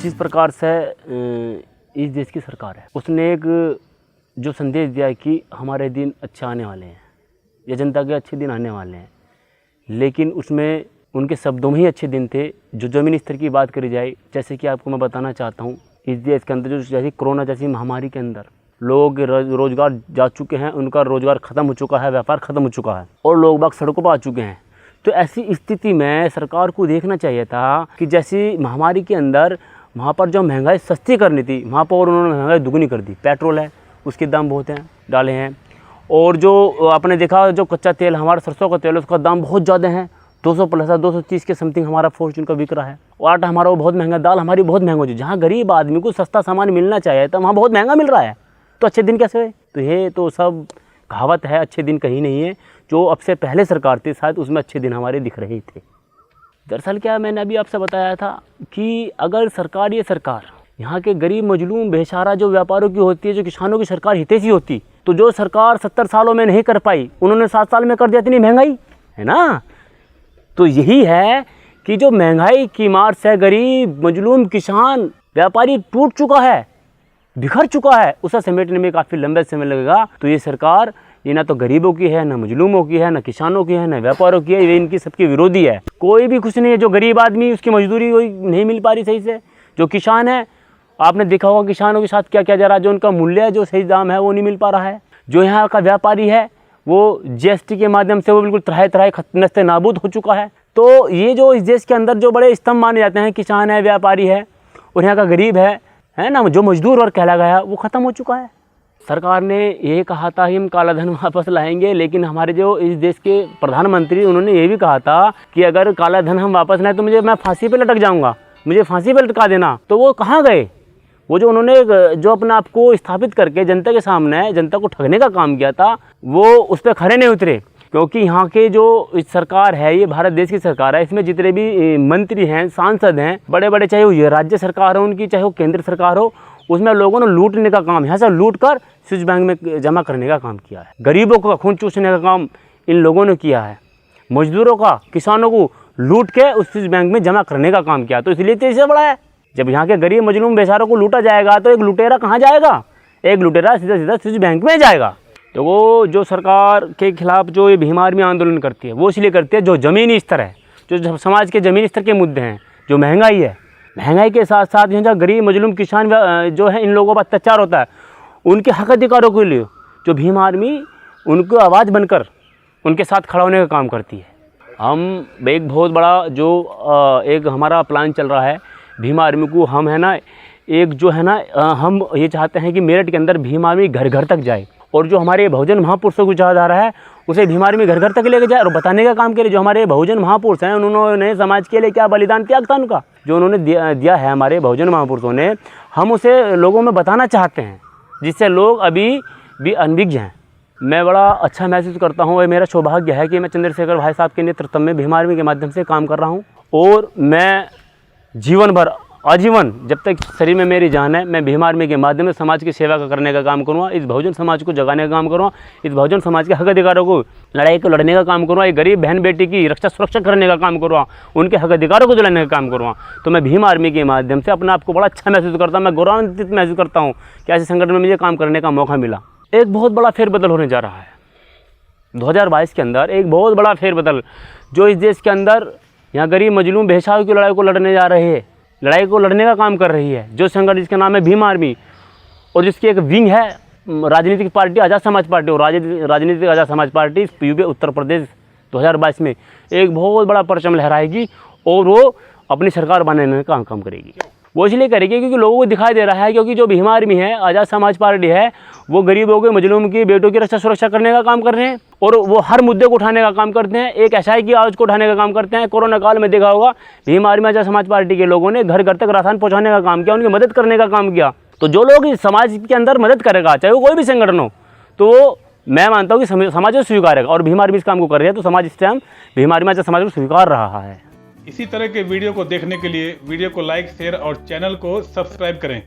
जिस प्रकार से इस देश की सरकार है, उसने एक जो संदेश दिया है कि हमारे दिन अच्छे आने वाले हैं या जनता के अच्छे दिन आने वाले हैं, लेकिन उसमें उनके शब्दों में ही अच्छे दिन थे। जो ज़मीनी स्तर की बात करी जाए, जैसे कि आपको मैं बताना चाहता हूँ, इस देश के अंदर जो जैसे कोरोना जैसी महामारी के अंदर लोग रोज़गार जा चुके हैं, उनका रोज़गार ख़त्म हो चुका है, व्यापार ख़त्म हो चुका है और लोग बाग सड़कों पर आ चुके हैं। तो ऐसी स्थिति में सरकार को देखना चाहिए था कि जैसी महामारी के अंदर वहाँ पर जो महंगाई सस्ती करनी थी, वहाँ पर और उन्होंने महंगाई दुगनी कर दी। पेट्रोल है, उसके दाम बहुत हैं डाले हैं, और जो आपने देखा जो कच्चा तेल, हमारा सरसों का तेल, उसका दाम बहुत ज़्यादा है, 200 प्लस 230 के समथिंग हमारा फॉर्चून का बिक रहा है। और आटा हमारा वो बहुत महंगा, दाल हमारी बहुत महंगा हो, जहाँ गरीब आदमी को सस्ता सामान मिलना चाहिए था वहाँ बहुत महंगा मिल रहा है। तो अच्छे दिन कैसे हुए? तो ये तो सब कहावत है, अच्छे दिन कहीं नहीं है। जो अब से पहले सरकार थी शायद उसमें अच्छे दिन हमारे दिख रहे थे। दरअसल क्या मैंने अभी आपसे बताया था कि अगर सरकार, ये सरकार यहाँ के गरीब मजलूम बेचारा जो व्यापारियों की होती है, जो किसानों की सरकार हितैषी होती, तो जो सरकार 70 सालों में नहीं कर पाई, उन्होंने 7 साल में कर दिया। इतनी महंगाई है ना। तो यही है कि जो महंगाई की मार से गरीब मजलूम किसान व्यापारी टूट चुका है, बिखर चुका है, उसे समेटने में काफ़ी लंबा समय लगेगा। तो ये सरकार ये ना तो गरीबों की है, ना मजलूमों की है, ना किसानों की है, ना व्यापारियों की है, ये इनकी सबकी विरोधी है। कोई भी कुछ नहीं है। जो गरीब आदमी उसकी मजदूरी नहीं मिल पा रही सही से, जो किसान है आपने देखा होगा किसानों के साथ क्या क्या जा रहा है, जो उनका मूल्य है, जो सही दाम है वो नहीं मिल पा रहा है। जो यहाँ का व्यापारी है वो GST के माध्यम से वो बिल्कुल त्राही नस्ते नाबूद हो चुका है। तो ये जो इस देश के अंदर जो बड़े स्तंभ माने जाते हैं, किसान है, व्यापारी है और यहाँ का गरीब है ना, जो मजदूर वर्ग कहला गया, वो ख़त्म हो चुका है। सरकार ने ये कहा था कि हम काला धन वापस लाएंगे, लेकिन हमारे जो इस देश के प्रधानमंत्री उन्होंने ये भी कहा था कि अगर काला धन हम वापस लाएं तो मैं फांसी पे लटक जाऊंगा, मुझे फांसी पे लटका देना। तो वो कहाँ गए? वो जो उन्होंने जो अपने आप को स्थापित करके जनता के सामने जनता को ठगने का काम किया था, वो उस पर खड़े नहीं उतरे। क्योंकि यहाँ के जो सरकार है, ये भारत देश की सरकार है, इसमें जितने भी मंत्री हैं, सांसद हैं, बड़े बड़े, चाहे वो ये राज्य सरकार हो उनकी, चाहे वो केंद्र सरकार हो, उसमें लोगों ने लूटने का काम, यहाँ से लूट कर स्विस बैंक में जमा करने का काम किया है। गरीबों का खून चूसने का काम इन लोगों ने किया है। मजदूरों का, किसानों को लूट के उस स्विस बैंक में जमा करने का काम किया। तो इसलिए तो इससे बड़ा है। जब यहाँ के गरीब मजलूम बेचारों को लूटा जाएगा तो एक लुटेरा कहाँ जाएगा? एक लुटेरा सीधा सीधा स्विस बैंक में जाएगा। तो वो जो सरकार के खिलाफ जो ये भीम आर्मी आंदोलन करती है, वो इसलिए करती है जो ज़मीनी स्तर है, जो समाज के ज़मीनी स्तर के मुद्दे हैं, जो महंगाई है, महंगाई के साथ साथ यहाँ गरीब मजलूम किसान जो है, इन लोगों पर अत्याचार होता है, उनके हक अधिकारों के लिए जो भीम आर्मी उनको आवाज़ बनकर उनके साथ खड़ा होने का काम करती है। हम एक बहुत बड़ा जो एक हमारा प्लान चल रहा है भीम आर्मी को, हम है ना एक जो है ना हम ये चाहते हैं कि मेरठ के अंदर भीम आर्मी घर घर तक जाए, और जो हमारे बहुजन महापुरुषों को जा रहा है उसे भीम आर्मी घर घर तक लेके जाए और बताने का काम करे। जो हमारे बहुजन महापुरुष हैं उन्होंने समाज के लिए क्या बलिदान त्याग था, उनका जो उन्होंने दिया है हमारे बहुजन महापुरुषों ने, हम उसे लोगों में बताना चाहते हैं, जिससे लोग अभी भी अनभिज्ञ हैं। मैं बड़ा अच्छा महसूस करता हूँ, मेरा सौभाग्य है कि मैं चंद्रशेखर भाई साहब के नेतृत्व में भीम आर्मी के माध्यम से काम कर रहा हूँ, और मैं जीवन भर, आजीवन, जब तक शरीर में मेरी जान है, मैं भीम आर्मी के माध्यम से समाज की सेवा करने का काम करूँगा। इस बहुजन समाज को जगाने का काम करूँगा, इस बहुजन समाज के हक अधिकारों को लड़ाई को लड़ने का काम करूँगा, एक गरीब बहन बेटी की रक्षा सुरक्षा करने का काम करूँगा, उनके हक अधिकारों को दिलाने का काम करूँगा। तो मैं भीम आर्मी के माध्यम से अपने आप को बड़ा अच्छा महसूस करता हूँ, मैं गौरवान्वित महसूस करता हूँ कि ऐसे संगठन में मुझे काम करने का मौका मिला। एक बहुत बड़ा फेरबदल होने जा रहा है 2022 के अंदर, एक बहुत बड़ा फेरबदल जो इस देश के अंदर यहाँ गरीब मजलूम बेचारों की लड़ाई को लड़ने जा रहे हैं, लड़ाई को लड़ने का काम कर रही है। जो संगठन जिसका नाम है भीम आर्मी, और जिसकी एक विंग है राजनीतिक पार्टी आज़ाद समाज पार्टी, और राजनीतिक आज़ाद समाज पार्टी यूपी उत्तर प्रदेश 2022 में एक बहुत बड़ा परचम लहराएगी, और वो अपनी सरकार बनाने का काम करेगी। वो इसलिए करेगी क्योंकि लोगों को दिखाई दे रहा है, क्योंकि जो भीम आर्मी है, आज़ाद समाज पार्टी है, वो गरीबों के, मजलूम की, बेटों की रक्षा सुरक्षा करने का काम कर रहे हैं, और वो हर मुद्दे को उठाने का काम करते हैं, एक SI की आवाज़ को उठाने का काम करते हैं। कोरोना काल में देखा होगा भीम आर्मी आज़ाद समाज पार्टी के लोगों ने घर घर तक राशन पहुँचाने का काम किया, उनकी मदद करने का काम किया। तो जो लोग इस समाज के अंदर मदद करेगा, चाहे वो कोई भी संगठन हो, तो मैं मानता हूँ कि समाज को स्वीकारेगा, और भीम आर्मी इस काम को कर रही है, तो समाज इस टाइम भीम आर्मी आज़ाद समाज को स्वीकार रहा है। इसी तरह के वीडियो को देखने के लिए वीडियो को लाइक, शेयर और चैनल को सब्सक्राइब करें।